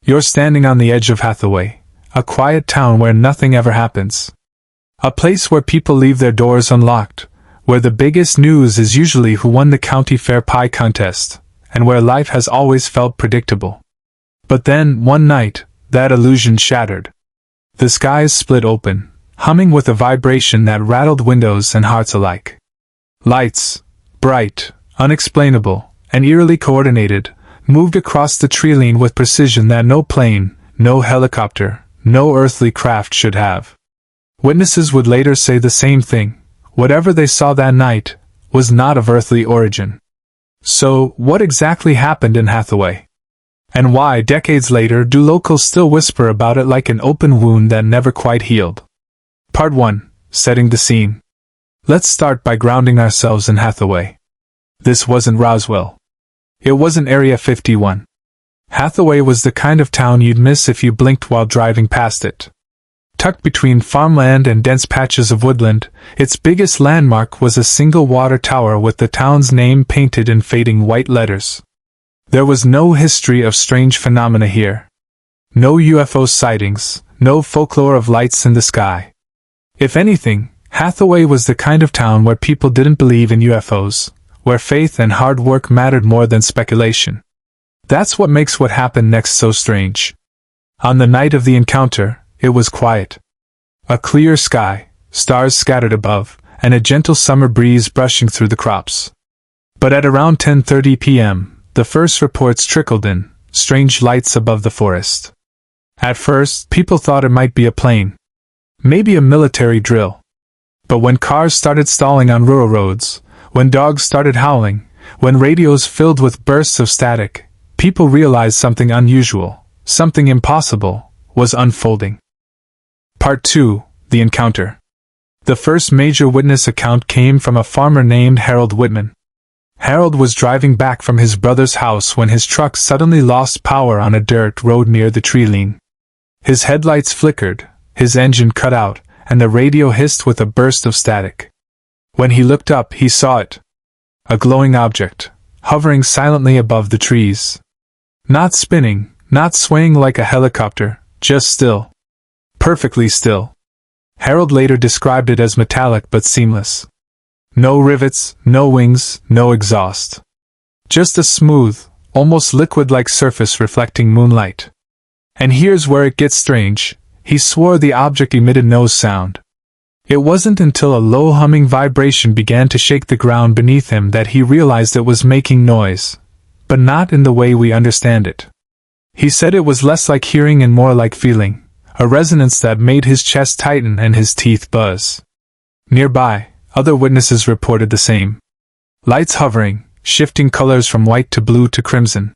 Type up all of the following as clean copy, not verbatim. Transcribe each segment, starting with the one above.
You're standing on the edge of Hathaway, a quiet town where nothing ever happens. A place where people leave their doors unlocked, where the biggest news is usually who won the county fair pie contest, and where life has always felt predictable. But then, one night, that illusion shattered. The skies split open, humming with a vibration that rattled windows and hearts alike. Lights, bright, unexplainable, and eerily coordinated, moved across the tree-line with precision that no plane, no helicopter, no earthly craft should have. Witnesses would later say the same thing. Whatever they saw that night was not of earthly origin. So, what exactly happened in Hathaway? And why, decades later, do locals still whisper about it like an open wound that never quite healed? Part 1. Setting the scene. Let's start by grounding ourselves in Hathaway. This wasn't Roswell. It wasn't Area 51. Hathaway was the kind of town you'd miss if you blinked while driving past it. Tucked between farmland and dense patches of woodland, its biggest landmark was a single water tower with the town's name painted in fading white letters. There was no history of strange phenomena here. No UFO sightings, no folklore of lights in the sky. If anything, Hathaway was the kind of town where people didn't believe in UFOs, where faith and hard work mattered more than speculation. That's what makes what happened next so strange. On the night of the encounter, it was quiet. A clear sky, stars scattered above, and a gentle summer breeze brushing through the crops. But at around 10:30 p.m., the first reports trickled in, strange lights above the forest. At first, people thought it might be a plane. Maybe a military drill. But when cars started stalling on rural roads, when dogs started howling, when radios filled with bursts of static, people realized something unusual, something impossible, was unfolding. Part 2. The Encounter. The first major witness account came from a farmer named Harold Whitman. Harold was driving back from his brother's house when his truck suddenly lost power on a dirt road near the tree-line. His headlights flickered, his engine cut out, and the radio hissed with a burst of static. When he looked up, he saw it. A glowing object, hovering silently above the trees. Not spinning, not swaying like a helicopter, just still. Perfectly still. Harold later described it as metallic but seamless. No rivets, no wings, no exhaust. Just a smooth, almost liquid-like surface reflecting moonlight. And here's where it gets strange. He swore the object emitted no sound. It wasn't until a low humming vibration began to shake the ground beneath him that he realized it was making noise, but not in the way we understand it. He said it was less like hearing and more like feeling, a resonance that made his chest tighten and his teeth buzz. Nearby, other witnesses reported the same. Lights hovering, shifting colors from white to blue to crimson.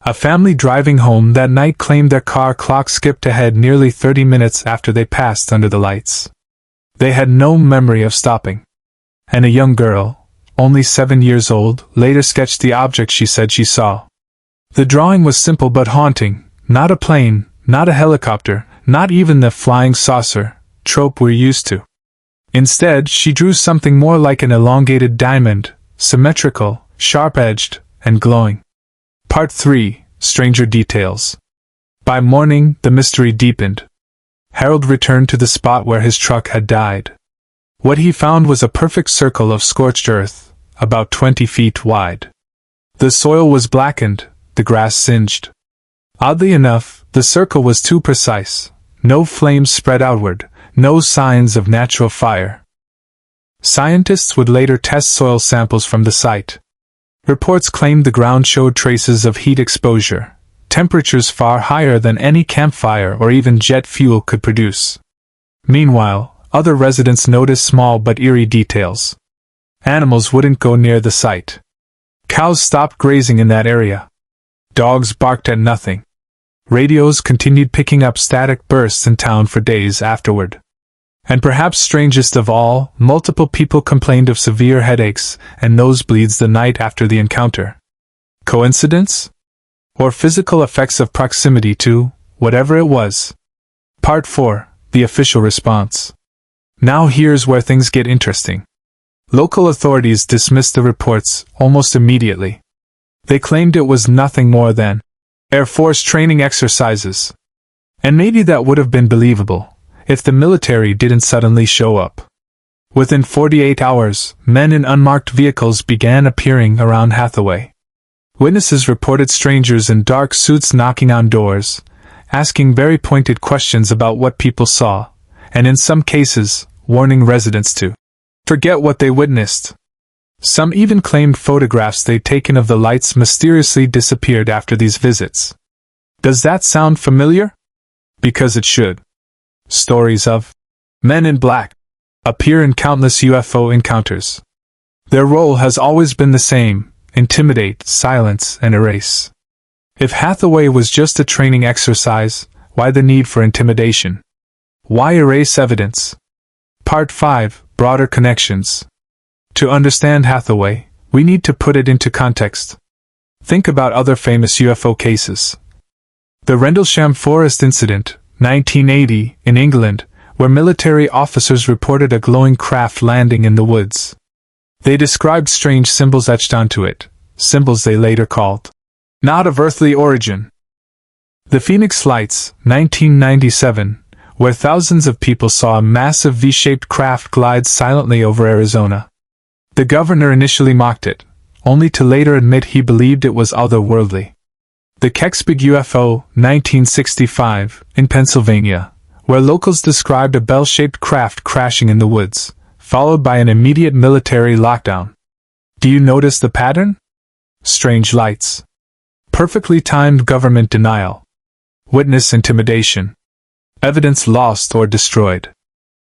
A family driving home that night claimed their car clock skipped ahead nearly 30 minutes after they passed under the lights. They had no memory of stopping. And a young girl, only 7 years old, later sketched the object she said she saw. The drawing was simple but haunting, not a plane, not a helicopter, not even the flying saucer trope we're used to. Instead, she drew something more like an elongated diamond, symmetrical, sharp-edged, and glowing. Part 3. Stranger Details. By morning, the mystery deepened. Harold returned to the spot where his truck had died. What he found was a perfect circle of scorched earth, about 20 feet wide. The soil was blackened, the grass singed. Oddly enough, the circle was too precise. No flames spread outward, no signs of natural fire. Scientists would later test soil samples from the site. Reports claimed the ground showed traces of heat exposure, temperatures far higher than any campfire or even jet fuel could produce. Meanwhile, other residents noticed small but eerie details. Animals wouldn't go near the site. Cows stopped grazing in that area. Dogs barked at nothing. Radios continued picking up static bursts in town for days afterward. And perhaps strangest of all, multiple people complained of severe headaches and nosebleeds the night after the encounter. Coincidence? Or physical effects of proximity to whatever it was? Part 4. The Official Response. Now here's where things get interesting. Local authorities dismissed the reports almost immediately. They claimed it was nothing more than Air Force training exercises. And maybe that would have been believable if the military didn't suddenly show up. Within 48 hours, men in unmarked vehicles began appearing around Hathaway. Witnesses reported strangers in dark suits knocking on doors, asking very pointed questions about what people saw, and in some cases, warning residents to forget what they witnessed. Some even claimed photographs they'd taken of the lights mysteriously disappeared after these visits. Does that sound familiar? Because it should. Stories of men in black appear in countless UFO encounters. Their role has always been the same: intimidate, silence, and erase. If Hathaway was just a training exercise, why the need for intimidation? Why erase evidence? Part 5: Broader Connections. To understand Hathaway, we need to put it into context. Think about other famous UFO cases. The Rendlesham Forest Incident, 1980, in England, where military officers reported a glowing craft landing in the woods. They described strange symbols etched onto it, symbols they later called not of earthly origin. The Phoenix Lights, 1997, where thousands of people saw a massive V-shaped craft glide silently over Arizona. The governor initially mocked it, only to later admit he believed it was otherworldly. The Kecksburg UFO, 1965, in Pennsylvania, where locals described a bell-shaped craft crashing in the woods, followed by an immediate military lockdown. Do you notice the pattern? Strange lights. Perfectly timed government denial. Witness intimidation. Evidence lost or destroyed.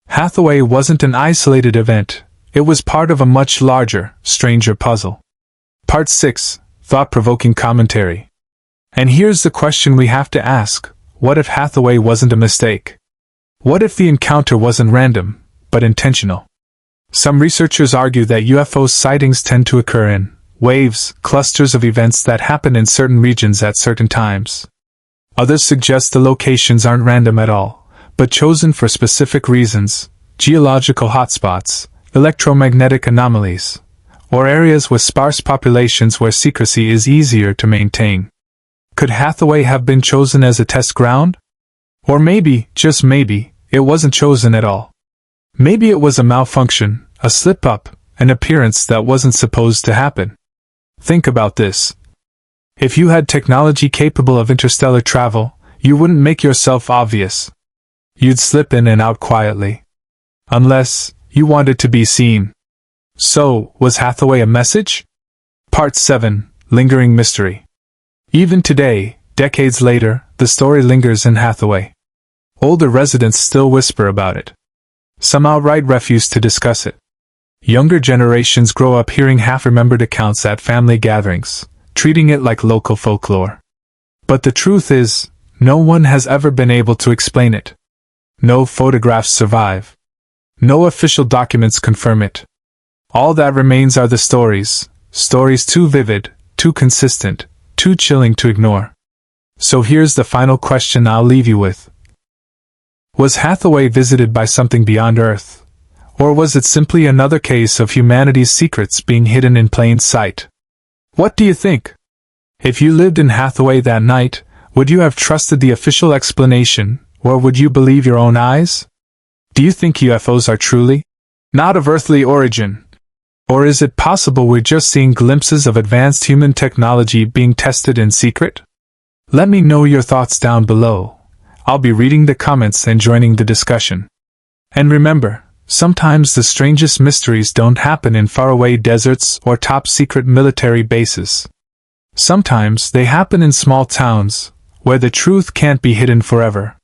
Hathaway wasn't an isolated event, it was part of a much larger, stranger puzzle. Part 6: Thought-provoking commentary. And here's the question we have to ask: what if Hathaway wasn't a mistake? What if the encounter wasn't random, but intentional? Some researchers argue that UFO sightings tend to occur in waves, clusters of events that happen in certain regions at certain times. Others suggest the locations aren't random at all, but chosen for specific reasons: geological hotspots, electromagnetic anomalies, or areas with sparse populations where secrecy is easier to maintain. Could Hathaway have been chosen as a test ground? Or maybe, just maybe, it wasn't chosen at all. Maybe it was a malfunction, a slip-up, an appearance that wasn't supposed to happen. Think about this. If you had technology capable of interstellar travel, you wouldn't make yourself obvious. You'd slip in and out quietly. Unless you wanted to be seen. So, was Hathaway a message? Part 7: Lingering Mystery. Even today, decades later, the story lingers in Hathaway. Older residents still whisper about it. Some outright refuse to discuss it. Younger generations grow up hearing half-remembered accounts at family gatherings, treating it like local folklore. But the truth is, no one has ever been able to explain it. No photographs survive. No official documents confirm it. All that remains are the stories too vivid, too consistent, too chilling to ignore. So here's the final question I'll leave you with. Was Hathaway visited by something beyond Earth? Or was it simply another case of humanity's secrets being hidden in plain sight? What do you think? If you lived in Hathaway that night, would you have trusted the official explanation, or would you believe your own eyes? Do you think UFOs are truly not of earthly origin? Or is it possible we're just seeing glimpses of advanced human technology being tested in secret? Let me know your thoughts down below. I'll be reading the comments and joining the discussion. And remember, sometimes the strangest mysteries don't happen in faraway deserts or top-secret military bases. Sometimes they happen in small towns, where the truth can't be hidden forever.